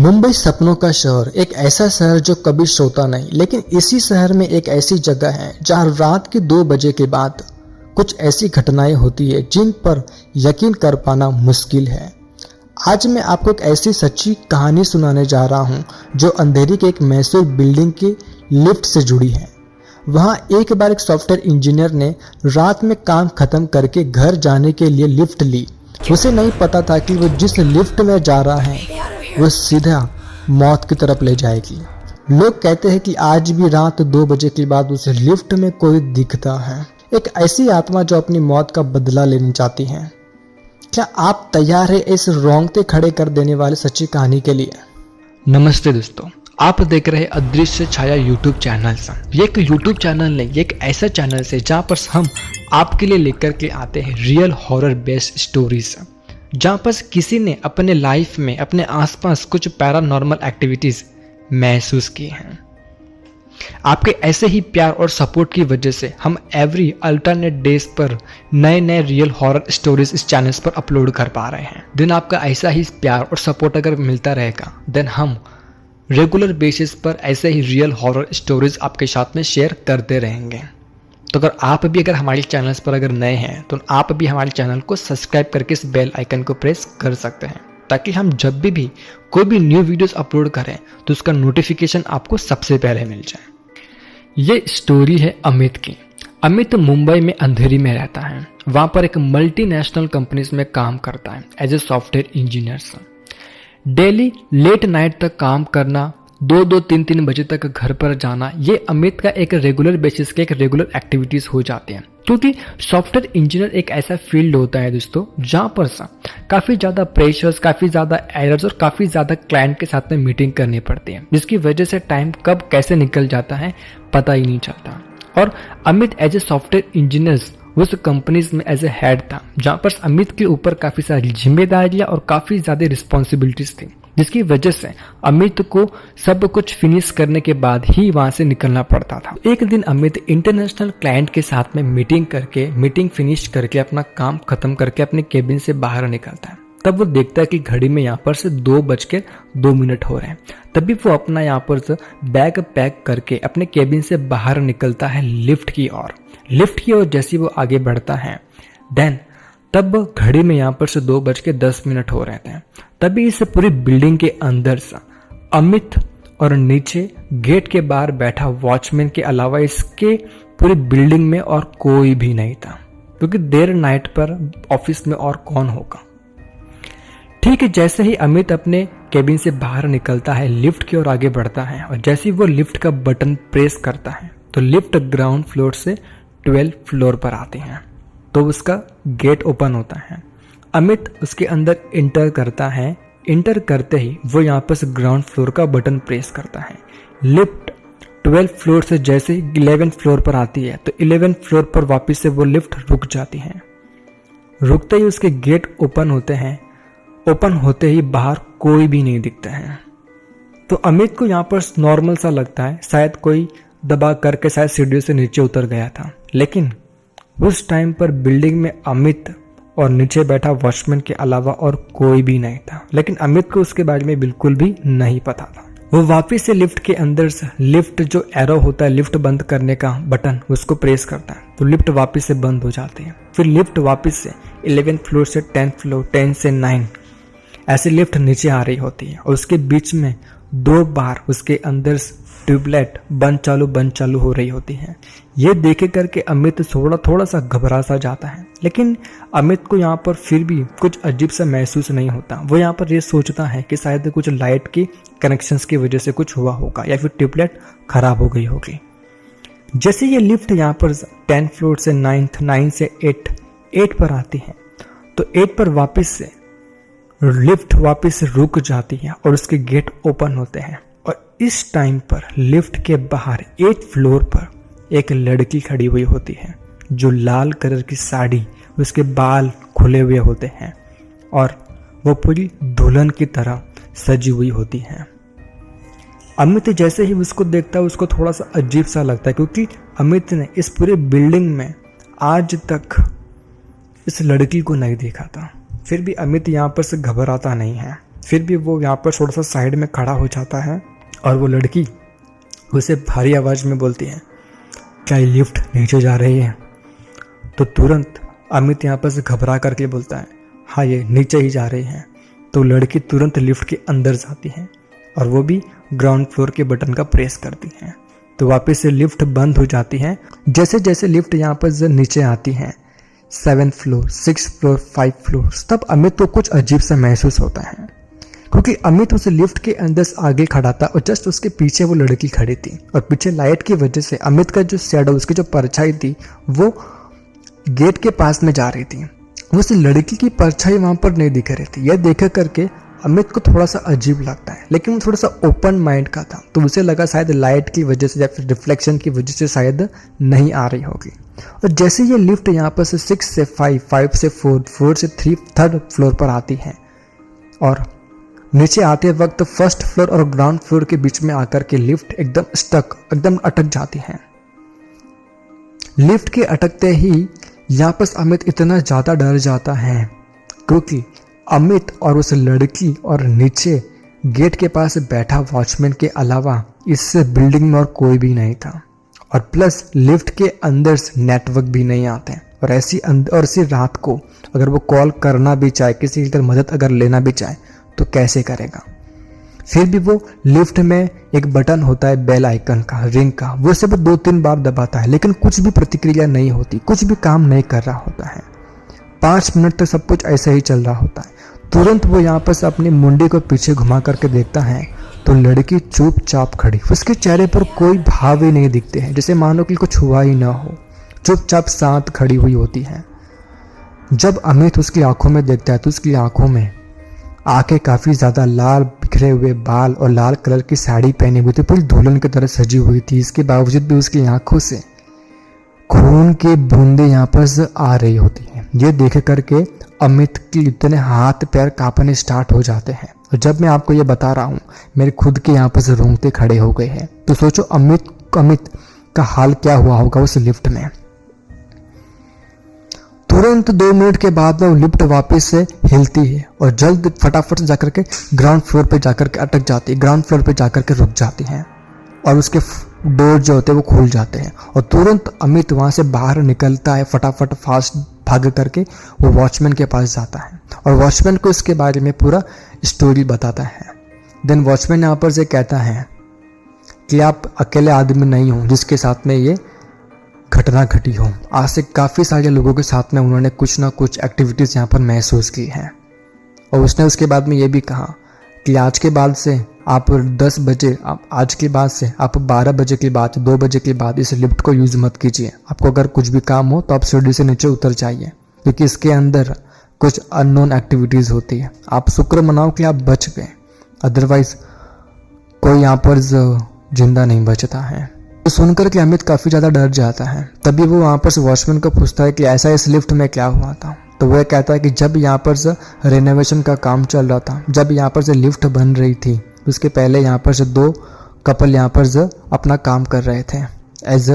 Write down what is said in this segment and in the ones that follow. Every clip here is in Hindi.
मुंबई सपनों का शहर, एक ऐसा शहर जो कभी सोता नहीं, लेकिन इसी शहर में एक ऐसी जगह है जहां रात के 2 बजे के बाद कुछ ऐसी घटनाएं होती है जिन पर यकीन कर पाना मुश्किल है। आज मैं आपको एक ऐसी सच्ची कहानी सुनाने जा रहा हूं जो अंधेरी के एक मैसूर बिल्डिंग की लिफ्ट से जुड़ी है। वहां एक बार एक सॉफ्टवेयर इंजीनियर ने रात में काम खत्म करके घर जाने के लिए लिफ्ट ली। उसे नहीं पता था कि वो जिस लिफ्ट में जा रहा है वो सीधा मौत की तरफ ले जाएगी। लोग कहते हैं कि आज भी रात 2 बजे के बाद उस लिफ्ट में कोई दिखता है, एक ऐसी आत्मा जो अपनी मौत का बदला लेना चाहती है। क्या आप तैयार है इस रोंगटे खड़े कर देने वाली सच्ची कहानी के लिए? नमस्ते दोस्तों, आप देख रहे हैं अदृश्य छाया यूट्यूब चैनल से। ये एक यूट्यूब चैनल नहीं, ये एक ऐसा चैनल है जहाँ पर हम आपके लिए लेकर के आते हैं रियल हॉरर बेस्ड स्टोरीज, जहाँ पर किसी ने अपने लाइफ में अपने आसपास कुछ पैरानॉर्मल एक्टिविटीज महसूस की हैं। आपके ऐसे ही प्यार और सपोर्ट की वजह से हम एवरी अल्टरनेट डेज पर नए नए रियल हॉरर स्टोरीज इस चैनल पर अपलोड कर पा रहे हैं। देन आपका ऐसा ही प्यार और सपोर्ट अगर मिलता रहेगा देन हम रेगुलर बेसिस पर ऐसे ही रियल हॉरर स्टोरीज आपके साथ में शेयर करते रहेंगे। तो अगर आप भी हमारे चैनल्स पर अगर नए हैं तो आप भी हमारे चैनल को सब्सक्राइब करके इस बेल आइकन को प्रेस कर सकते हैं, ताकि हम जब भी कोई भी न्यू वीडियोस अपलोड करें तो उसका नोटिफिकेशन आपको सबसे पहले मिल जाए। ये स्टोरी है अमित की। अमित मुंबई में अंधेरी में रहता है। वहां पर एक मल्टीनेशनल कंपनीज में काम करता है as a software engineer. Daily late night तक काम करना, 2-3 बजे तक घर पर जाना, ये अमित का एक रेगुलर बेसिस के एक रेगुलर एक्टिविटीज हो जाते हैं। क्योंकि सॉफ्टवेयर इंजीनियर एक ऐसा फील्ड होता है दोस्तों जहां पर काफी ज्यादा प्रेशर्स, काफी ज्यादा एरर्स और काफी ज्यादा क्लाइंट के साथ में मीटिंग करनी पड़ती है, जिसकी वजह से टाइम कब कैसे निकल जाता है पता ही नहीं चलता। और Amit as a software engineer उस कंपनीज में एज ए हेड था, जहां पर अमित के ऊपर काफी सारी जिम्मेदारियां और काफी ज्यादा रिस्पॉन्सिबिलिटीज थी, जिसकी वजह से अमित को सब कुछ फिनिश करने के बाद ही वहां से निकलना पड़ता था। एक दिन अमित इंटरनेशनल क्लाइंट के साथ में मीटिंग फिनिश करके अपना काम खत्म करके अपने केबिन से बाहर निकलता है। तब वो देखता है कि घड़ी में यहाँ पर से 2:02 हो रहे हैं। तभी वो अपना यहाँ पर से बैग पैक करके अपने केबिन से बाहर निकलता है लिफ्ट की ओर। जैसे वो आगे बढ़ता है तब घड़ी में यहाँ पर से 2:10 हो रहे थे। तभी इस पूरी बिल्डिंग के अंदर से अमित और नीचे गेट के बाहर बैठा वॉचमैन के अलावा इसके पूरी बिल्डिंग में और कोई भी नहीं था, क्योंकि देर नाइट पर ऑफिस में और कौन होगा। ठीक है, जैसे ही अमित अपने केबिन से बाहर निकलता है, लिफ्ट की ओर आगे बढ़ता है, और जैसे ही वो लिफ्ट का बटन प्रेस करता है तो लिफ्ट ग्राउंड फ्लोर से 12th फ्लोर पर आती है। तो उसका गेट ओपन होता है। अमित उसके अंदर इंटर करता है। इंटर करते ही वो यहाँ पर ग्राउंड फ्लोर का बटन प्रेस करता है। लिफ्ट 12th फ्लोर से जैसे ही 11th फ्लोर पर आती है तो 11th फ्लोर पर वापस से वो लिफ्ट रुक जाती है। रुकते ही उसके गेट ओपन होते हैं। ओपन होते ही बाहर कोई भी नहीं दिखता है। तो अमित को यहाँ पर नॉर्मल सा लगता है, शायद कोई दबा करके शायद सीढ़ियों से नीचे उतर गया था। लेकिन उस टाइम पर बिल्डिंग में अमित और नीचे बैठा वॉचमैन के अलावा और कोई भी नहीं था। लेकिन अमित को उसके बारे में बिल्कुल भी नहीं पता था। वो वापस से लिफ्ट के अंदर से लिफ्ट जो एरो होता है लिफ्ट बंद करने का बटन, उसको प्रेस करता है तो लिफ्ट वापस से बंद हो जाती है। फिर लिफ्ट वापस से 11th फ्लोर से 10th फ्लोर, 10 से 9 ऐसे लिफ्ट नीचे आ रही होती है। और उसके बीच में 2 बार उसके अंदर ट्यूबलाइट बंद चालू हो रही होती है। ये देखे करके अमित थोड़ा सा घबरा सा जाता है। लेकिन अमित को यहाँ पर फिर भी कुछ अजीब सा महसूस नहीं होता। वो यहाँ पर ये सोचता है कि शायद कुछ लाइट की कनेक्शंस की वजह से कुछ हुआ होगा या फिर ट्यूबलाइट खराब हो गई होगी। जैसे ये लिफ्ट यहाँ पर 10th फ्लोर से 9 से 8 पर आती है तो 8 पर वापस से लिफ्ट वापस रुक जाती है और उसके गेट ओपन होते हैं। और इस टाइम पर लिफ्ट के बाहर 8th फ्लोर पर एक लड़की खड़ी हुई होती है, जो लाल कलर की साड़ी, उसके बाल खुले हुए होते हैं और वो पूरी दुल्हन की तरह सजी हुई होती है। अमित जैसे ही उसको देखता है उसको थोड़ा सा अजीब सा लगता है, क्योंकि अमित ने इस पूरे बिल्डिंग में आज तक इस लड़की को नहीं देखा था। फिर भी अमित यहाँ पर से घबराता नहीं है। फिर भी वो यहाँ पर थोड़ा सा साइड में खड़ा हो जाता है और वो लड़की उसे भारी आवाज़ में बोलती है, क्या ये लिफ्ट नीचे जा रही है? तो तुरंत अमित यहाँ पर से घबरा करके बोलता है, हाँ ये नीचे ही जा रही है। तो लड़की तुरंत लिफ्ट के अंदर जाती है और वो भी ग्राउंड फ्लोर के बटन का प्रेस करती है। तो वापस से लिफ्ट बंद हो जाती है। जैसे जैसे लिफ्ट यहाँ पर नीचे आती है, 7th floor, 6th floor, 5 floor, तब अमित को कुछ अजीब सा महसूस होता है, क्योंकि अमित उस लिफ्ट के अंदर आगे खड़ा था और जस्ट उसके पीछे वो लड़की खड़ी थी और पीछे लाइट की वजह से अमित का जो शैडो, उसकी जो परछाई थी, वो गेट के पास में जा रही थी। उस लड़की की परछाई वहां पर नहीं दिख रही थी। यह देख करके अमित को थोड़ा सा अजीब लगता है, लेकिन वो थोड़ा सा ओपन माइंड का था, तो उसे लगा शायद लाइट की वजह से या फिर रिफ्लेक्शन की वजह से शायद नहीं आ रही होगी। और जैसे ये लिफ्ट यहाँ पर से 6 से 5, 5 से 4, 4 से 3, 3rd फ्लोर पर आती है और नीचे आते वक्त 1st फ्लोर और ग्राउंड फ्लोर के बीच में आकर के लिफ्ट एकदम स्टक, एकदम अटक जाती है। लिफ्ट के अटकते ही यहाँ पर अमित इतना ज़्यादा डर जाता है, क्योंकि अमित और उस लड़की और नीचे गेट के पास बैठा वॉचमैन के अलावा इस बिल्डिंग में और कोई भी नहीं था। और प्लस लिफ्ट के अंदर नेटवर्क भी नहीं आते, और ऐसी रात को अगर वो कॉल करना भी चाहे, किसी की मदद अगर लेना भी चाहे, तो कैसे करेगा? फिर भी वो लिफ्ट में एक बटन होता है बेल आइकन का, रिंग का, वो सिर्फ 2-3 बार दबाता है, लेकिन कुछ भी प्रतिक्रिया नहीं होती, कुछ भी काम नहीं कर रहा होता है। 5 मिनट तक सब कुछ ऐसे ही चल रहा होता है। तुरंत वो यहाँ पर से अपनी मुंडी को पीछे घुमा करके देखता है तो लड़की चुपचाप खड़ी, उसके चेहरे पर कोई भाव ही नहीं दिखते हैं, जैसे मानो कि कुछ हुआ ही ना हो, चुपचाप शांत खड़ी हुई होती है। जब अमित उसकी आंखों में देखता है तो उसकी आंखों में आंखें काफ़ी ज़्यादा लाल बिखरे हुए बाल और लाल कलर की साड़ी पहनी हुई थी, पूरी दुल्हन की तरह सजी हुई थी। इसके बावजूद भी उसकी आंखों से खून के बूंदे यहाँ पर से आ रही होती हैं। ये देख करके अमित के इतने हाथ पैर कांपने स्टार्ट हो जाते हैं, और जब मैं आपको ये बता रहा हूँ मेरे खुद के यहाँ पर से रोंगटे खड़े हो गए हैं। तो सोचो अमित का हाल क्या हुआ होगा उस लिफ्ट में। तुरंत 2 मिनट के बाद वो लिफ्ट वापस से हिलती है और जल्द फटाफट से जाकर के ग्राउंड फ्लोर पे जाकर के अटक जाती है, ग्राउंड फ्लोर पे जाकर के रुक जाती है और उसके डोर जो होते हैं वो खुल जाते हैं। और तुरंत अमित वहाँ से बाहर निकलता है, फटाफट फास्ट भाग करके वो वॉचमैन के पास जाता है और वॉचमैन को इसके बारे में पूरा स्टोरी बताता है। देन वॉचमैन यहाँ पर से कहता है कि आप अकेले आदमी नहीं हो जिसके साथ में ये घटना घटी हो। आज से काफ़ी सारे लोगों के साथ में उन्होंने कुछ ना कुछ एक्टिविटीज़ यहाँ पर महसूस की हैं। और उसने उसके बाद में ये भी कहा कि आज के बाद से आप 10 बजे, आज के बाद से आप 12 बजे के बाद, 2 बजे के बाद इस लिफ्ट को यूज़ मत कीजिए। आपको अगर कुछ भी काम हो तो आप सीढ़ी से नीचे उतर जाइए, क्योंकि इसके अंदर कुछ अननोन एक्टिविटीज़ होती है। आप शुक्र मनाओ कि आप बच गए, अदरवाइज कोई यहाँ पर जिंदा नहीं बचता है। तो सुनकर के अमित काफ़ी ज़्यादा डर जाता है। तभी वो वहाँ पर से वॉचमैन को पूछता है कि ऐसा इस लिफ्ट में क्या हुआ था। तो वह कहता है कि जब यहाँ पर से रेनोवेशन का काम चल रहा था, जब यहाँ पर से लिफ्ट बन रही थी, उसके पहले यहाँ पर से 2 कपल यहाँ पर से अपना काम कर रहे थे एज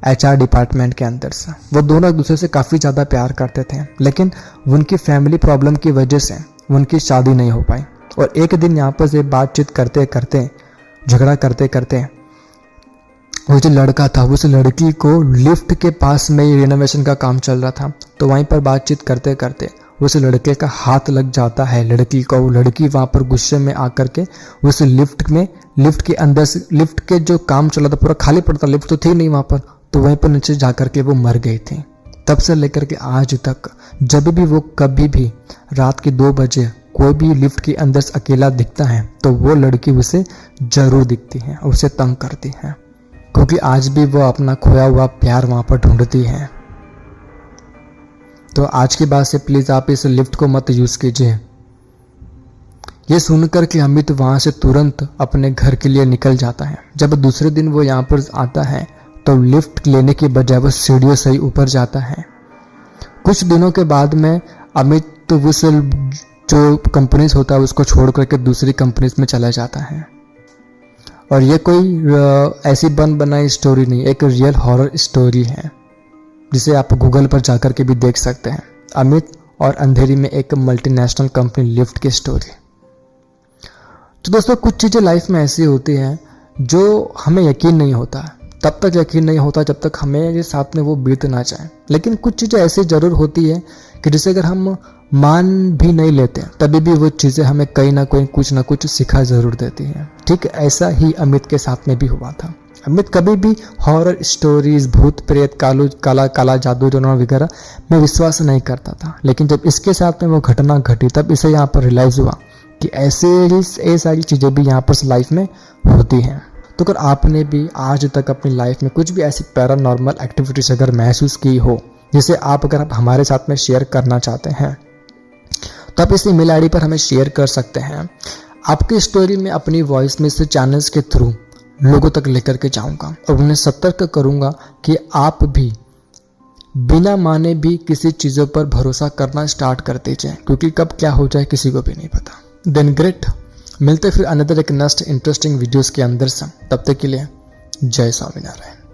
HR डिपार्टमेंट के अंदर से। वो दोनों एक दूसरे से काफ़ी ज़्यादा प्यार करते थे, लेकिन उनकी फैमिली प्रॉब्लम की वजह से उनकी शादी नहीं हो पाई। और एक दिन यहाँ पर से बातचीत करते करते, झगड़ा करते करते, वो जो लड़का था उस लड़की को लिफ्ट के पास में ही रेनोवेशन का काम चल रहा था, तो वहीं पर बातचीत करते करते उस लड़के का हाथ लग जाता है लड़की को। वो लड़की वहाँ पर गुस्से में आकर के उस लिफ्ट के अंदर से, लिफ्ट के जो काम चल रहा था पूरा खाली पड़ता, लिफ्ट तो थी नहीं वहाँ पर, तो वहीं पर नीचे जा कर के वो मर गई थी। तब से लेकर के आज तक जब भी वो कभी भी रात के 2 बजे कोई भी लिफ्ट के अंदर से अकेला दिखता है तो वो लड़की उसे जरूर दिखती है, उसे तंग करती है, क्योंकि आज भी वो अपना खोया हुआ प्यार वहाँ पर ढूंढती है। तो आज के बाद से प्लीज़ आप इस लिफ्ट को मत यूज़ कीजिए। ये सुनकर के अमित वहाँ से तुरंत अपने घर के लिए निकल जाता है। जब दूसरे दिन वो यहाँ पर आता है तो लिफ्ट लेने के बजाय वो सीढ़ियों से ही ऊपर जाता है। कुछ दिनों के बाद में अमित तो उस जो कंपनीज होता है उसको छोड़ करके दूसरी कंपनीज में चला जाता है। और ये कोई ऐसी बन बनाई स्टोरी नहीं, एक रियल हॉरर स्टोरी है जिसे आप गूगल पर जाकर के भी देख सकते हैं। अमित और अंधेरी में एक मल्टीनेशनल कंपनी लिफ्ट की स्टोरी। तो दोस्तों कुछ चीज़ें लाइफ में ऐसी होती हैं जो हमें यकीन नहीं होता, तब तक यकीन नहीं होता जब तक हमें साथ में वो बीत ना जाए। लेकिन कुछ चीज़ें ऐसी ज़रूर होती है कि जिसे अगर हम मान भी नहीं लेते तभी भी वो चीज़ें हमें कहीं ना कोई कुछ ना कुछ सिखा ज़रूर देती हैं। ठीक ऐसा ही अमित के साथ में भी हुआ था। अमित कभी भी हॉरर स्टोरीज, भूत प्रेत, काला जादू टोना वगैरह में विश्वास नहीं करता था। लेकिन जब इसके साथ में वो घटना घटी तब इसे यहाँ पर रियलाइज़ हुआ कि ऐसे सारी चीज़ें भी यहाँ पर लाइफ में होती हैं। तो अगर आपने भी आज तक अपनी लाइफ में कुछ भी ऐसी पैरानॉर्मल एक्टिविटीज अगर महसूस की हो जिसे आप हमारे साथ में शेयर करना चाहते हैं तो आप इस ईमेल आईडी पर हमें शेयर कर सकते हैं। आपकी स्टोरी में अपनी वॉइस में से चैनल्स के थ्रू लोगों तक लेकर के जाऊंगा और उन्हें सतर्क करूंगा कि आप भी बिना माने भी किसी चीज़ों पर भरोसा करना स्टार्ट कर दीजिए, क्योंकि कब क्या हो जाए किसी को भी नहीं पता। देन ग्रेट, मिलते फिर अनदर एक नेक्स्ट इंटरेस्टिंग वीडियोस के अंदर से। तब तक के लिए जय स्वामीनारायण।